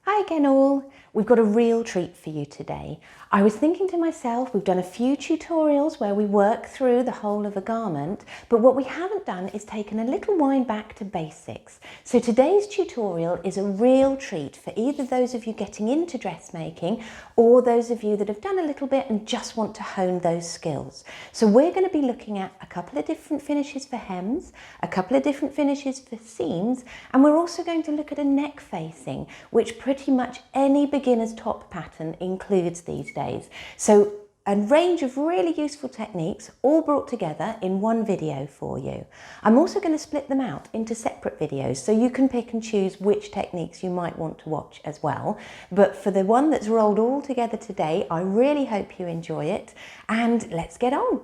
Hi again all, we've got a real treat for you today. I was thinking to myself, we've done a few tutorials where we work through the whole of a garment, but what we haven't done is taken a little wind back to basics. So today's tutorial is a real treat for either those of you getting into dressmaking or those of you that have done a little bit and just want to hone those skills. So we're going to be looking at a couple of different finishes for hems, a couple of different finishes for seams, and we're also going to look at a neck facing, which pretty much any beginner's top pattern includes these days. So a range of really useful techniques all brought together in one video for you. I'm also going to split them out into separate videos so you can pick and choose which techniques you might want to watch as well. But for the one that's rolled all together today, I really hope you enjoy it, and let's get on.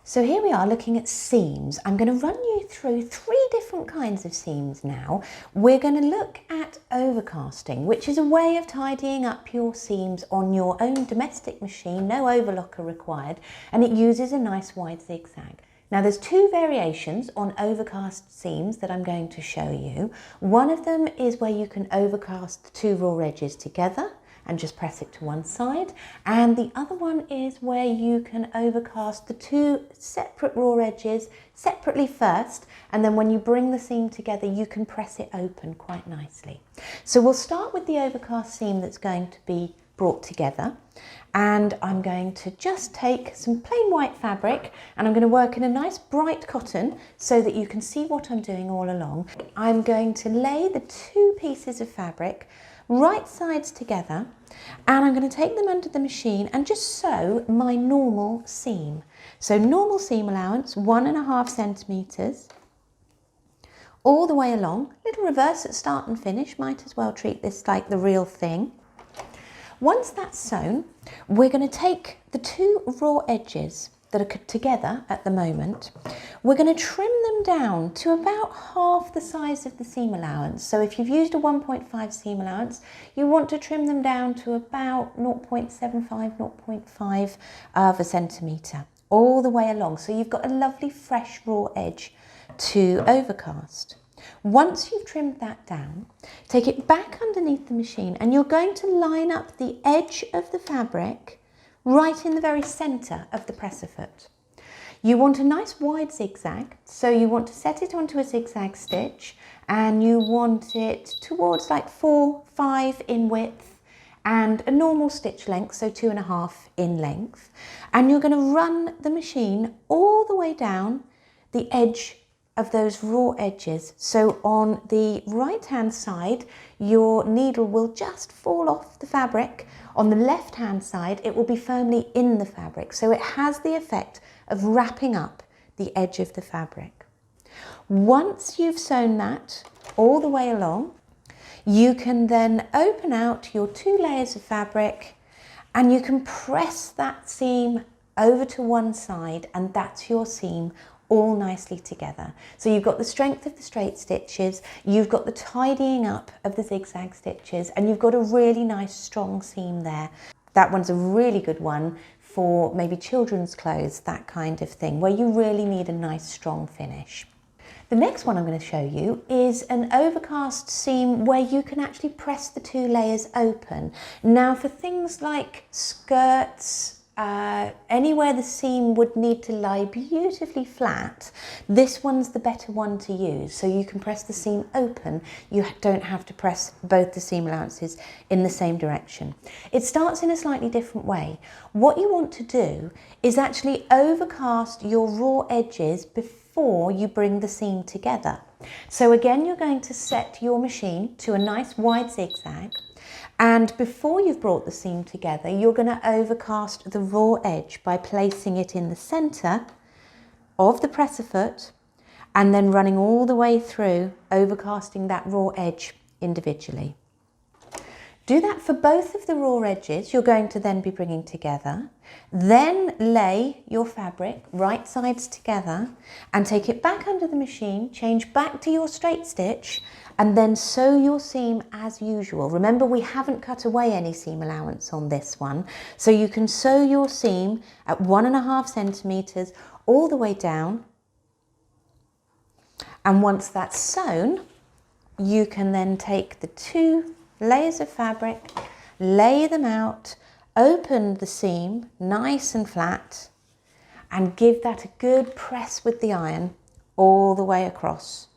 So here we are looking at seams. I'm going to run you through three different kinds of seams now. We're going to look at overcasting, which is a way of tidying up your seams on your own domestic machine, no overlocker required, and it uses a nice wide zigzag. Now there's two variations on overcast seams that I'm going to show you. One of them is where you can overcast the two raw edges together and just press it to one side, and the other one is where you can overcast the two separate raw edges separately first, and then when you bring the seam together you can press it open quite nicely. So we'll start with the overcast seam that's going to be brought together, and I'm going to just take some plain white fabric and I'm going to work in a nice bright cotton so that you can see what I'm doing all along. I'm going to lay the two pieces of fabric right sides together, and I'm going to take them under the machine and just sew my normal seam. So normal seam allowance, 1.5 centimetres all the way along. Little reverse at start and finish, might as well treat this like the real thing. Once that's sewn, we're going to take the two raw edges that are together at the moment, we're going to trim them down to about half the size of the seam allowance. So if you've used a 1.5 seam allowance, you want to trim them down to about 0.75, 0.5 of a centimetre all the way along. So you've got a lovely fresh raw edge to overcast. Once you've trimmed that down, take it back underneath the machine and you're going to line up the edge of the fabric right in the very centre of the presser foot. You want a nice wide zigzag, so you want to set it onto a zigzag stitch and you want it towards like 4-5 in width and a normal stitch length, so 2.5 in length. And you're going to run the machine all the way down the edge of those raw edges. So on the right hand side, your needle will just fall off the fabric. On the left hand side, it will be firmly in the fabric. So it has the effect of wrapping up the edge of the fabric. Once you've sewn that all the way along, you can then open out your two layers of fabric and you can press that seam over to one side, and that's your seam all nicely together. So you've got the strength of the straight stitches, you've got the tidying up of the zigzag stitches, and you've got a really nice strong seam there. That one's a really good one for maybe children's clothes, that kind of thing, where you really need a nice strong finish. The next one I'm going to show you is an overcast seam where you can actually press the two layers open. Now for things like skirts, anywhere the seam would need to lie beautifully flat, this one's the better one to use. So you can press the seam open, you don't have to press both the seam allowances in the same direction. It starts in a slightly different way. What you want to do is actually overcast your raw edges before you bring the seam together. So again, you're going to set your machine to a nice wide zigzag, and before you've brought the seam together, you're going to overcast the raw edge by placing it in the centre of the presser foot and then running all the way through, overcasting that raw edge individually. Do that for both of the raw edges you're going to then be bringing together. Then lay your fabric right sides together and take it back under the machine, change back to your straight stitch, and then sew your seam as usual. Remember, we haven't cut away any seam allowance on this one, so you can sew your seam at 1.5 centimeters all the way down. And once that's sewn, you can then take the 2 layers of fabric, lay them out, open the seam nice and flat, and give that a good press with the iron all the way across.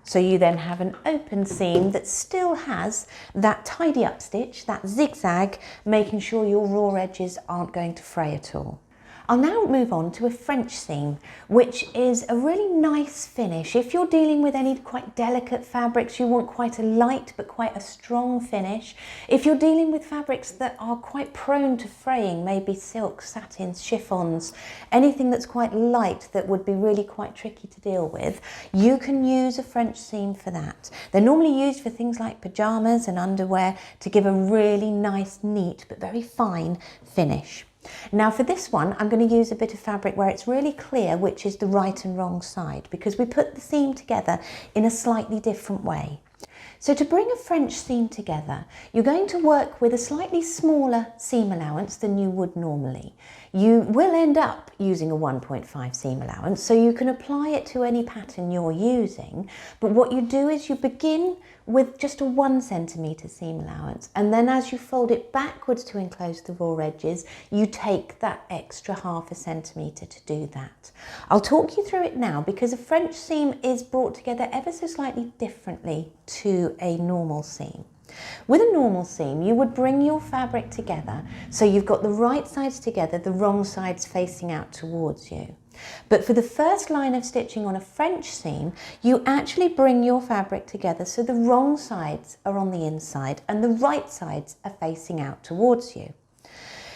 So you then have an open seam that still has that tidy up stitch, that zigzag, making sure your raw edges aren't going to fray at all. I'll now move on to a French seam, which is a really nice finish. If you're dealing with any quite delicate fabrics, you want quite a light but quite a strong finish. If you're dealing with fabrics that are quite prone to fraying, maybe silks, satins, chiffons, anything that's quite light that would be really quite tricky to deal with, you can use a French seam for that. They're normally used for things like pajamas and underwear to give a really nice, neat but very fine finish. Now for this one, I'm going to use a bit of fabric where it's really clear which is the right and wrong side, because we put the seam together in a slightly different way. So to bring a French seam together, you're going to work with a slightly smaller seam allowance than you would normally. You will end up using a 1.5 seam allowance, so you can apply it to any pattern you're using. But what you do is you begin with just a 1 centimetre seam allowance, and then as you fold it backwards to enclose the raw edges, you take that extra 0.5 centimetre to do that. I'll talk you through it now, because a French seam is brought together ever so slightly differently to a normal seam. With a normal seam, you would bring your fabric together so you've got the right sides together, the wrong sides facing out towards you. But for the first line of stitching on a French seam, you actually bring your fabric together so the wrong sides are on the inside and the right sides are facing out towards you.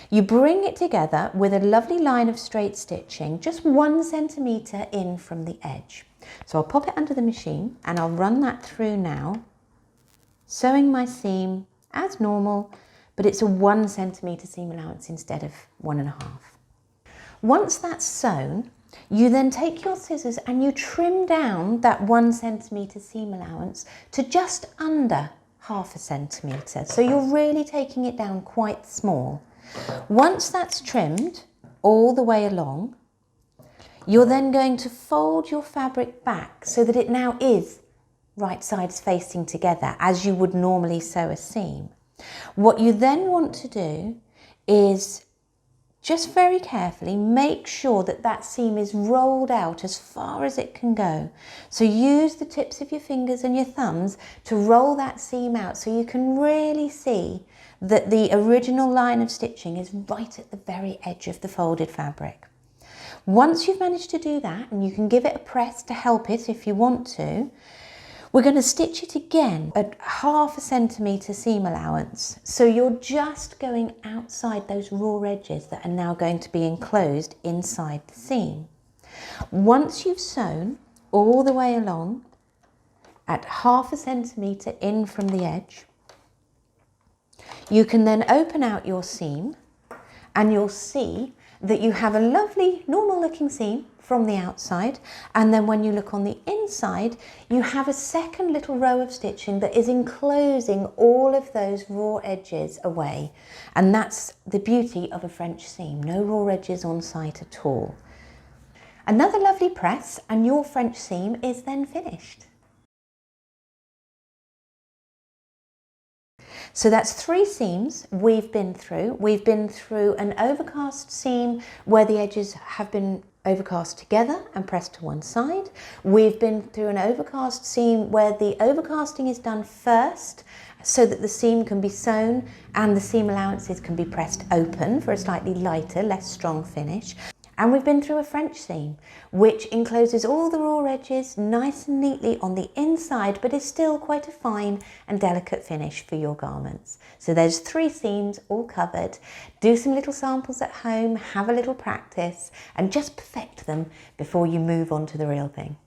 You bring it together with a lovely line of straight stitching, just 1 centimetre in from the edge. So I'll pop it under the machine and I'll run that through now, sewing my seam as normal, but it's a 1 centimetre seam allowance instead of 1.5. Once that's sewn, you then take your scissors and you trim down that 1 centimetre seam allowance to just under 0.5 centimetre. So you're really taking it down quite small. Once that's trimmed all the way along, you're then going to fold your fabric back so that it now is right sides facing together as you would normally sew a seam. What you then want to do is just very carefully make sure that that seam is rolled out as far as it can go. So use the tips of your fingers and your thumbs to roll that seam out so you can really see that the original line of stitching is right at the very edge of the folded fabric. Once you've managed to do that, and you can give it a press to help it if you want to, we're going to stitch it again at 0.5 centimetre seam allowance. So you're just going outside those raw edges that are now going to be enclosed inside the seam. Once you've sewn all the way along at 0.5 centimetre in from the edge, you can then open out your seam and you'll see that you have a lovely normal looking seam from the outside, and then when you look on the inside you have a second little row of stitching that is enclosing all of those raw edges away, and that's the beauty of a French seam, no raw edges on site at all. Another lovely press and your French seam is then finished. So that's 3 seams we've been through. We've been through an overcast seam where the edges have been overcast together and pressed to one side. We've been through an overcast seam where the overcasting is done first so that the seam can be sewn and the seam allowances can be pressed open for a slightly lighter, less strong finish. And we've been through a French seam, which encloses all the raw edges nice and neatly on the inside, but is still quite a fine and delicate finish for your garments. So there's 3 seams all covered. Do some little samples at home, have a little practice, and just perfect them before you move on to the real thing.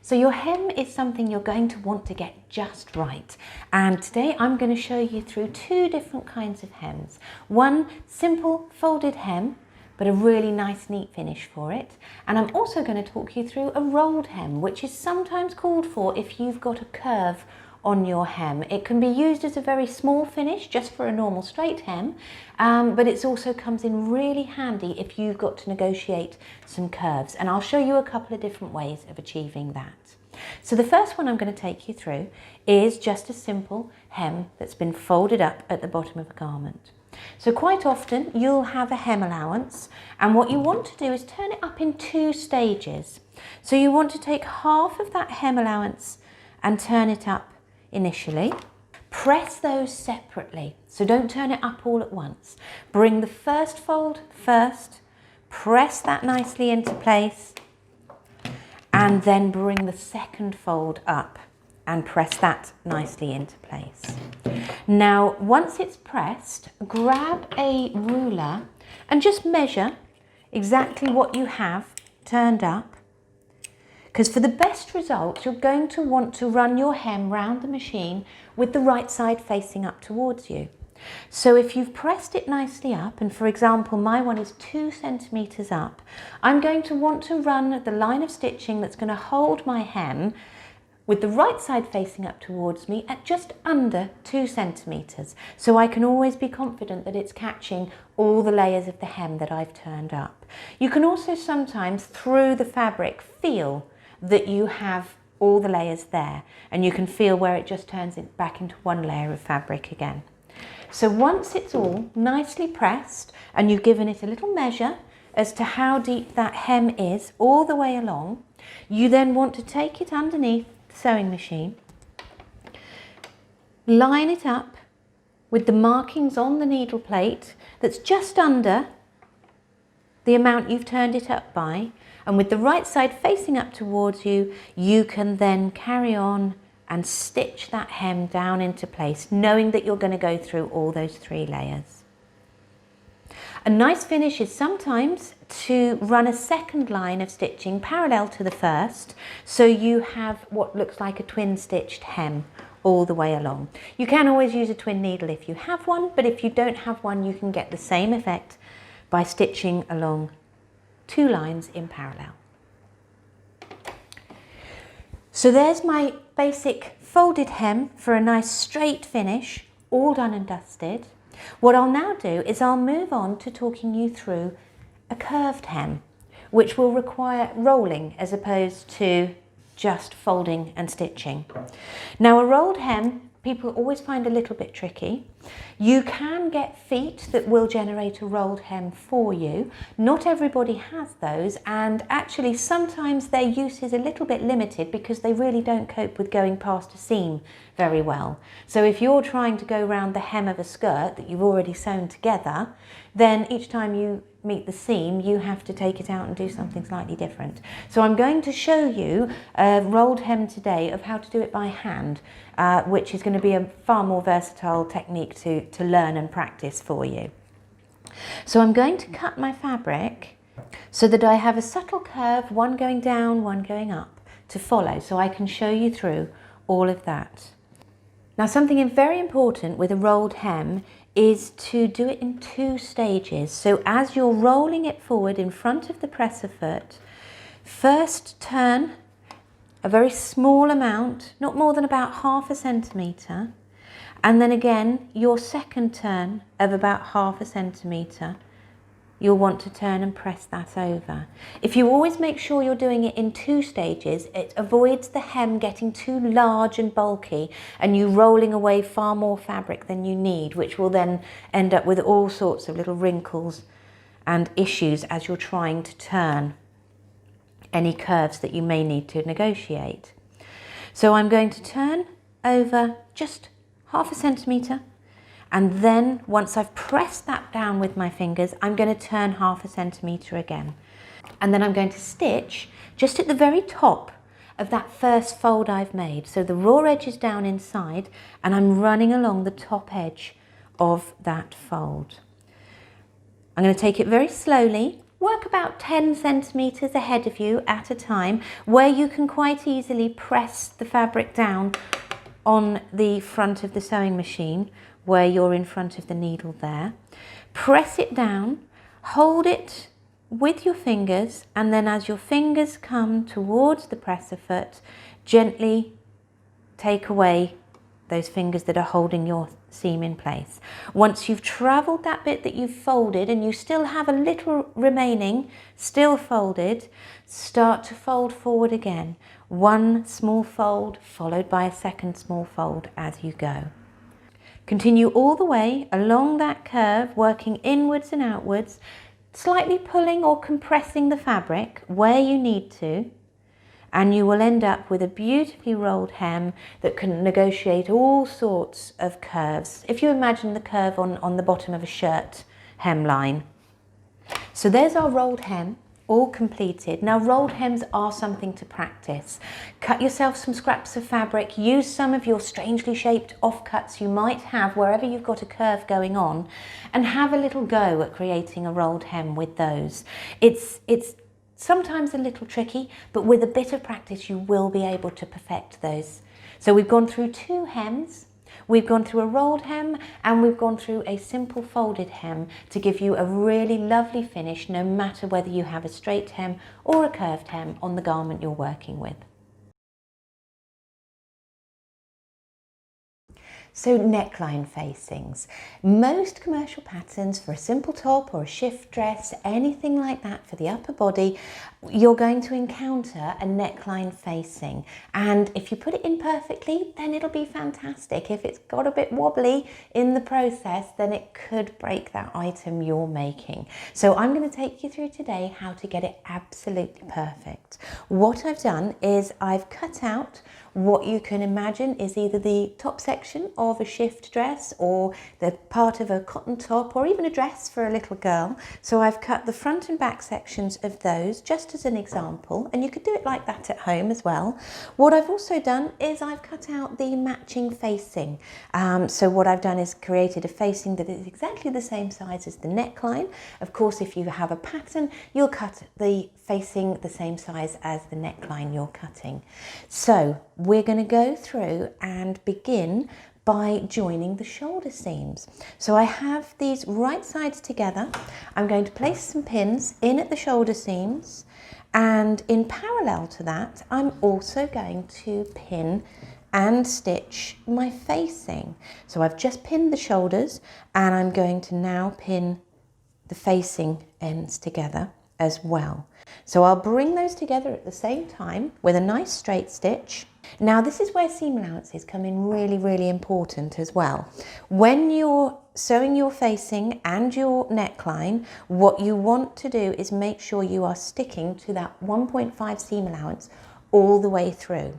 So your hem is something you're going to want to get just right. And today I'm going to show you through two different kinds of hems. One simple folded hem, but a really nice neat finish for it. And I'm also going to talk you through a rolled hem, which is sometimes called for if you've got a curve on your hem. It can be used as a very small finish just for a normal straight hem, but it also comes in really handy if you've got to negotiate some curves, and I'll show you a couple of different ways of achieving that. So the first one I'm going to take you through is just a simple hem that's been folded up at the bottom of a garment. So quite often you'll have a hem allowance, and what you want to do is turn it up in two stages. So you want to take half of that hem allowance and turn it up initially. Press those separately, so don't turn it up all at once. Bring the first fold first, press that nicely into place, and then bring the second fold up and press that nicely into place. Now, once it's pressed, grab a ruler and just measure exactly what you have turned up. Because for the best results, you're going to want to run your hem round the machine with the right side facing up towards you. So if you've pressed it nicely up, and for example, my one is 2 centimeters up, I'm going to want to run the line of stitching that's going to hold my hem with the right side facing up towards me at just under 2 centimeters. So I can always be confident that it's catching all the layers of the hem that I've turned up. You can also sometimes, through the fabric, feel that you have all the layers there, and you can feel where it just turns it back into one layer of fabric again. So once it's all nicely pressed and you've given it a little measure as to how deep that hem is all the way along, you then want to take it underneath the sewing machine, line it up with the markings on the needle plate that's just under the amount you've turned it up by, and with the right side facing up towards you, you can then carry on and stitch that hem down into place, knowing that you're going to go through all those 3 layers. A nice finish is sometimes to run a second line of stitching parallel to the first, so you have what looks like a twin stitched hem all the way along. You can always use a twin needle if you have one, but if you don't have one, you can get the same effect by stitching along 2 lines in parallel. So there's my basic folded hem for a nice straight finish, all done and dusted. What I'll now do is I'll move on to talking you through a curved hem, which will require rolling as opposed to just folding and stitching. Now, a rolled hem, people always find a little bit tricky. You can get feet that will generate a rolled hem for you. Not everybody has those, and actually sometimes their use is a little bit limited because they really don't cope with going past a seam very well. So if you're trying to go around the hem of a skirt that you've already sewn together, then each time you meet the seam, you have to take it out and do something slightly different. So I'm going to show you a rolled hem today of how to do it by hand, which is going to be a far more versatile technique to learn and practice for you. So I'm going to cut my fabric so that I have a subtle curve, one going down, one going up, to follow, so I can show you through all of that. Now, something very important with a rolled hem is to do it in 2 stages. So as you're rolling it forward in front of the presser foot, first turn a very small amount, not more than about 1/2 centimetre, and then again your second turn of about 1/2 centimetre, you'll want to turn and press that over. If you always make sure you're doing it in 2 stages, it avoids the hem getting too large and bulky and you rolling away far more fabric than you need, which will then end up with all sorts of little wrinkles and issues as you're trying to turn any curves that you may need to negotiate. So I'm going to turn over just 1/2 centimetre, and then once I've pressed that down with my fingers, I'm going to turn 1/2 centimetre again. And then I'm going to stitch just at the very top of that first fold I've made. So the raw edge is down inside and I'm running along the top edge of that fold. I'm going to take it very slowly work about 10 centimetres ahead of you at a time, where you can quite easily press the fabric down on the front of the sewing machine, where you're in front of the needle there. Press it down, hold it with your fingers, and then as your fingers come towards the presser foot, gently take away those fingers that are holding your seam in place. Once you've travelled that bit that you've folded and you still have a little remaining, still folded, start to fold forward again. One small fold followed by a second small fold as you go. Continue all the way along that curve, working inwards and outwards, slightly pulling or compressing the fabric where you need to, and you will end up with a beautifully rolled hem that can negotiate all sorts of curves. If you imagine the curve on the bottom of a shirt hemline. So there's our rolled hem, all completed. Now rolled hems are something to practice. Cut yourself some scraps of fabric, use some of your strangely shaped offcuts you might have wherever you've got a curve going on, and have a little go at creating a rolled hem with those. It's sometimes a little tricky, but with a bit of practice you will be able to perfect those. So we've gone through 2 hems, we've gone through a rolled hem, and we've gone through a simple folded hem to give you a really lovely finish, no matter whether you have a straight hem or a curved hem on the garment you're working with. So neckline facings. Most commercial patterns for a simple top or a shift dress, anything like that for the upper body, you're going to encounter a neckline facing. And if you put it in perfectly, then it'll be fantastic. If it's got a bit wobbly in the process, then it could break that item you're making. So I'm going to take you through today how to get it absolutely perfect. What I've done is I've cut out what you can imagine is either the top section of a shift dress or the part of a cotton top or even a dress for a little girl. So I've cut the front and back sections of those just as an example, and you could do it like that at home as well. What I've also done is I've cut out the matching facing. So what I've done is created a facing that is exactly the same size as the neckline. Of course, if you have a pattern, you'll cut the facing the same size as the neckline you're cutting. So we're going to go through and begin by joining the shoulder seams. So I have these right sides together. I'm going to place some pins in at the shoulder seams, and in parallel to that I'm also going to pin and stitch my facing. So I've just pinned the shoulders and I'm going to now pin the facing ends together as well. So I'll bring those together at the same time with a nice straight stitch. Now this is where seam allowances come in really important as well. When you're sewing your facing and your neckline, what you want to do is make sure you are sticking to that 1.5 seam allowance all the way through.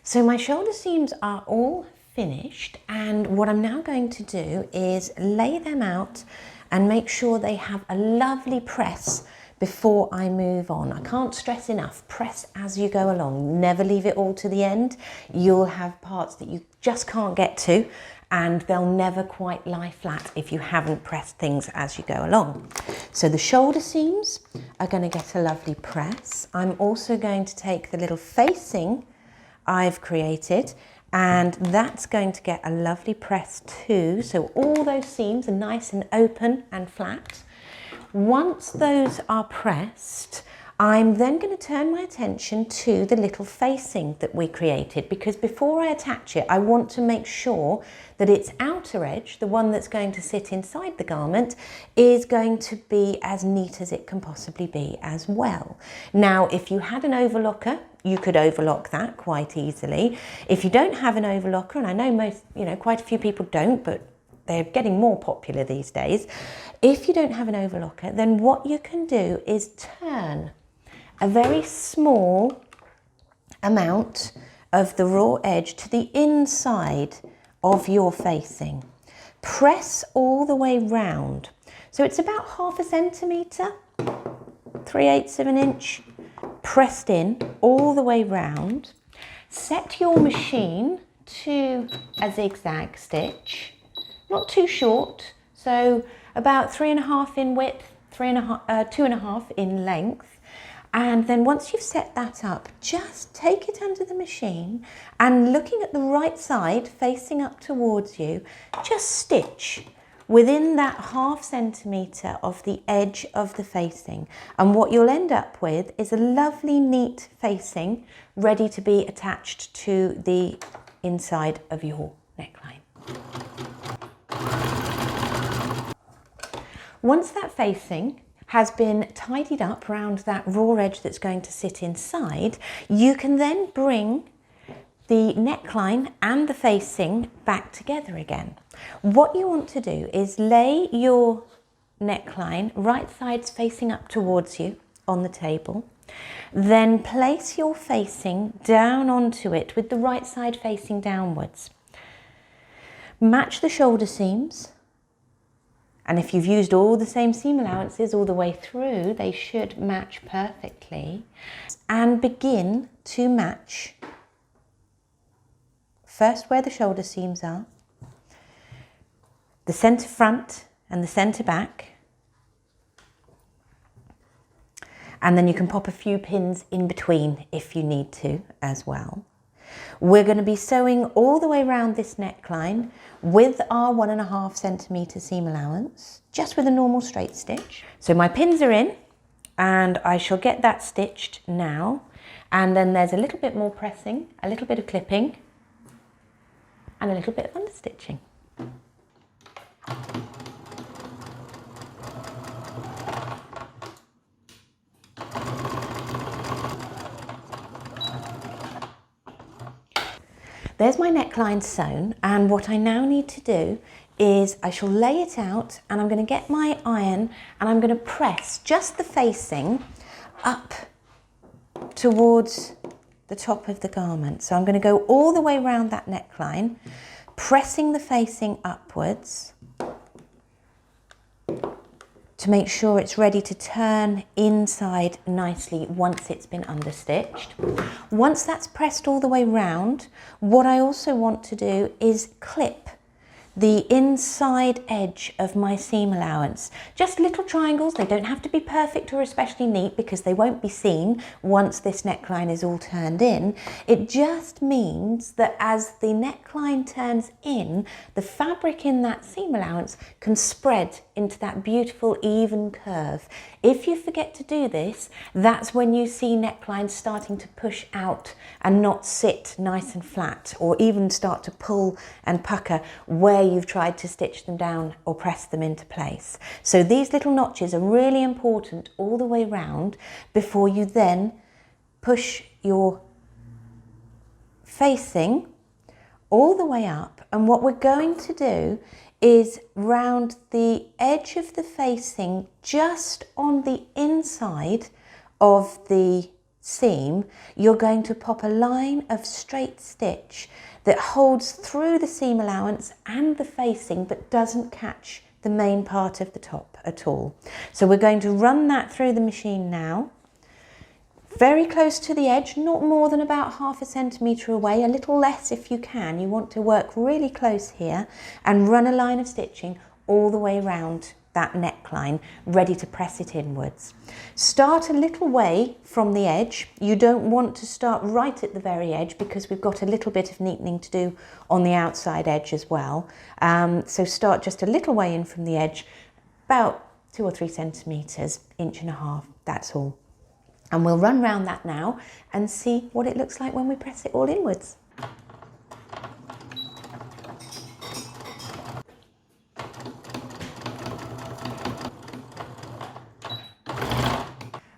So my shoulder seams are all finished, and what I'm now going to do is lay them out and make sure they have a lovely press before I move on. I can't stress enough, press as you go along, never leave it all to the end. You'll have parts that you just can't get to and they'll never quite lie flat if you haven't pressed things as you go along. So the shoulder seams are going to get a lovely press. I'm also going to take the little facing I've created, and that's going to get a lovely press too. So all those seams are nice and open and flat. Once those are pressed, I'm then going to turn my attention to the little facing that we created, because before I attach it, I want to make sure that its outer edge, the one that's going to sit inside the garment, is going to be as neat as it can possibly be as well. Now, if you had an overlocker, you could overlock that quite easily. If you don't have an overlocker, and I know quite a few people don't, but they're getting more popular these days. If you don't have an overlocker, then what you can do is turn a very small amount of the raw edge to the inside of your facing. Press all the way round. So it's about 1/2 centimetre, 3/8 of an inch, pressed in all the way round. Set your machine to a zigzag stitch, not too short, so about 3.5 in width, 2.5 in length. And then once you've set that up, just take it under the machine and looking at the right side, facing up towards you, just stitch within that 0.5 centimetre of the edge of the facing. And what you'll end up with is a lovely neat facing ready to be attached to the inside of your neckline. Once that facing has been tidied up around that raw edge that's going to sit inside, you can then bring the neckline and the facing back together again. What you want to do is lay your neckline right sides facing up towards you on the table, then place your facing down onto it with the right side facing downwards. Match the shoulder seams, and if you've used all the same seam allowances all the way through, they should match perfectly. And begin to match first where the shoulder seams are, the centre front and the centre back, and then you can pop a few pins in between if you need to as well. We're going to be sewing all the way around this neckline with our 1.5 centimetre seam allowance, just with a normal straight stitch. So my pins are in and I shall get that stitched now, and then there's a little bit more pressing, a little bit of clipping and a little bit of understitching. There's my neckline sewn, and what I now need to do is I shall lay it out, and I'm going to get my iron and I'm going to press just the facing up towards the top of the garment. So I'm going to go all the way around that neckline, pressing the facing upwards to make sure it's ready to turn inside nicely once it's been understitched. Once that's pressed all the way round, what I also want to do is clip the inside edge of my seam allowance. Just little triangles, they don't have to be perfect or especially neat because they won't be seen once this neckline is all turned in. It just means that as the neckline turns in, the fabric in that seam allowance can spread into that beautiful even curve. If you forget to do this, that's when you see necklines starting to push out and not sit nice and flat, or even start to pull and pucker where you've tried to stitch them down or press them into place. So these little notches are really important all the way round before you then push your facing all the way up. And what we're going to do is round the edge of the facing just on the inside of the seam, you're going to pop a line of straight stitch that holds through the seam allowance and the facing but doesn't catch the main part of the top at all. So we're going to run that through the machine now, very close to the edge, not more than about 0.5 centimetre away, a little less if you can. You want to work really close here and run a line of stitching all the way around that neckline, ready to press it inwards. Start a little way from the edge. You don't want to start right at the very edge because we've got a little bit of neatening to do on the outside edge as well. So start just a little way in from the edge, about 2 or 3 centimetres, 1.5 inches, that's all. And we'll run round that now and see what it looks like when we press it all inwards.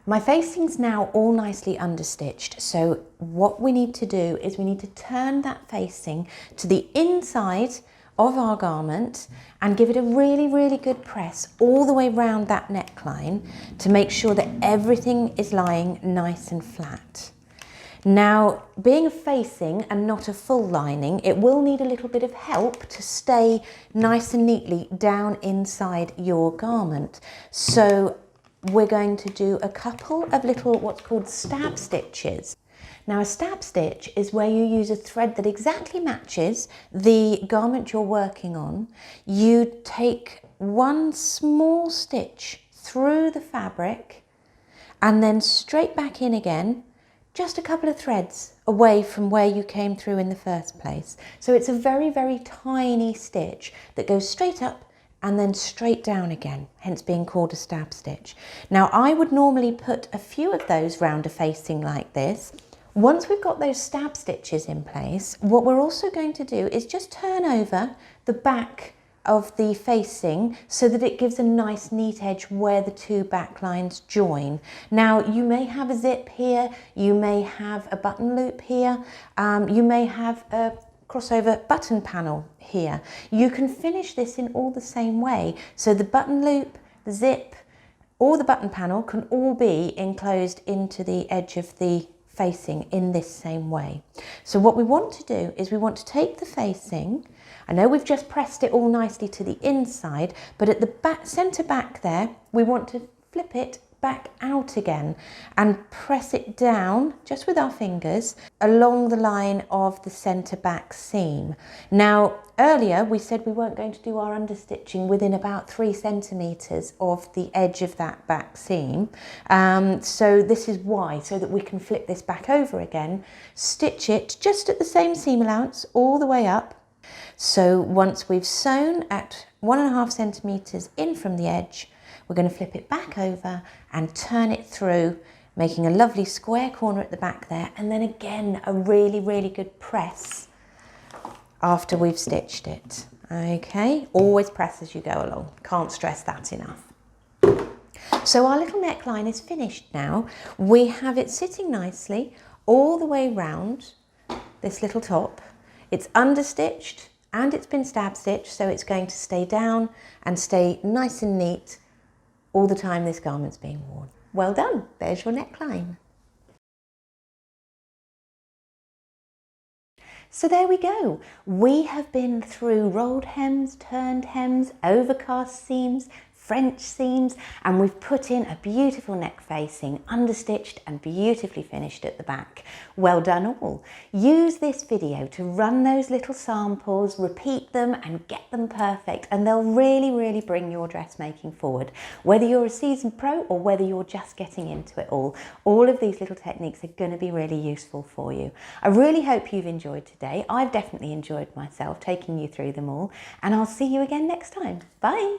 My facing's now all nicely understitched, so what we need to do is we need to turn that facing to the inside of our garment and give it a really, really good press all the way round that neckline to make sure that everything is lying nice and flat. Now, being a facing and not a full lining, it will need a little bit of help to stay nice and neatly down inside your garment. So we're going to do a couple of little what's called stab stitches. Now a stab stitch is where you use a thread that exactly matches the garment you're working on. You take one small stitch through the fabric and then straight back in again, just a couple of threads away from where you came through in the first place. So it's a very, very tiny stitch that goes straight up and then straight down again, hence being called a stab stitch. Now I would normally put a few of those round a facing like this. Once we've got those stab stitches in place, what we're also going to do is just turn over the back of the facing so that it gives a nice neat edge where the two back lines join. Now you may have a zip here, you may have a button loop here, you may have a crossover button panel here. You can finish this in all the same way. So the button loop, the zip, or the button panel can all be enclosed into the edge of the facing in this same way. So what we want to do is we want to take the facing. I know we've just pressed it all nicely to the inside, but at the back, center back there, we want to flip it back out again and press it down just with our fingers along the line of the center back seam. Now earlier we said we weren't going to do our understitching within about 3 centimeters of the edge of that back seam, so this is why, so that we can flip this back over again, stitch it just at the same seam allowance all the way up. So once we've sewn at 1.5 centimeters in from the edge, we're going to flip it back over and turn it through, making a lovely square corner at the back there, and then again a really, really good press after we've stitched it. Okay, always press as you go along, can't stress that enough. So our little neckline is finished now. We have it sitting nicely all the way round this little top. It's understitched and it's been stab stitched, so it's going to stay down and stay nice and neat all the time this garment's being worn. Well done, there's your neckline. So there we go. We have been through rolled hems, turned hems, overcast seams, French seams, and we've put in a beautiful neck facing, understitched and beautifully finished at the back. Well done all. Use this video to run those little samples, repeat them and get them perfect, and they'll really, really bring your dressmaking forward. Whether you're a seasoned pro or whether you're just getting into it all of these little techniques are going to be really useful for you. I really hope you've enjoyed today. I've definitely enjoyed myself taking you through them all, and I'll see you again next time. Bye.